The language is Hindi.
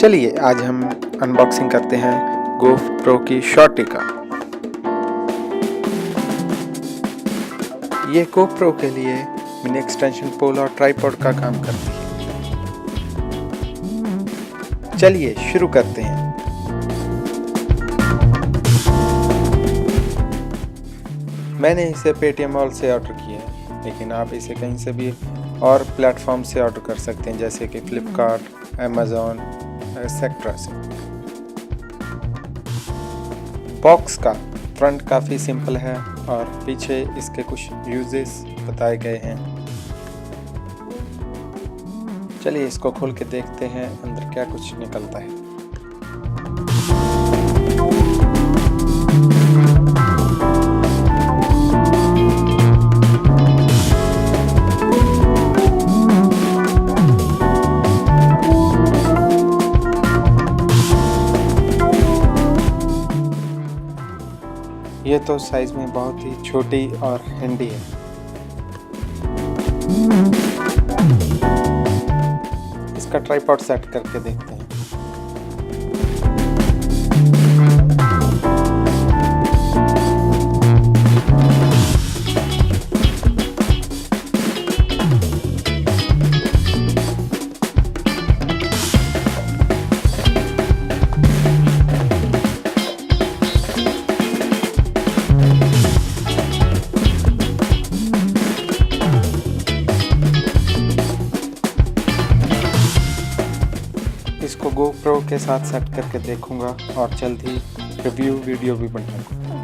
चलिए आज हम अनबॉक्सिंग करते हैं GoPro की शॉर्टी का। ये GoPro के लिए मिनी एक्सटेंशन पोल और ट्राइपॉड का काम करती है। चलिए शुरू करते हैं। मैंने इसे पेटीएम मॉल से ऑर्डर किया है, लेकिन आप इसे कहीं से भी और प्लेटफॉर्म से ऑर्डर कर सकते हैं, जैसे कि फ्लिपकार्ट, अमेज़ॉन एक्सेट्रा से। बॉक्स का फ्रंट काफ़ी सिंपल है और पीछे इसके कुछ यूजेस बताए गए हैं। चलिए इसको खोल के देखते हैं अंदर क्या कुछ निकलता है। ये तो साइज में बहुत ही छोटी और हैंडी है। इसका ट्राइपॉड सेट करके देखते हैं। इसको GoPro के साथ सेट करके देखूंगा और जल्द ही रिव्यू वीडियो भी बनाऊंगा।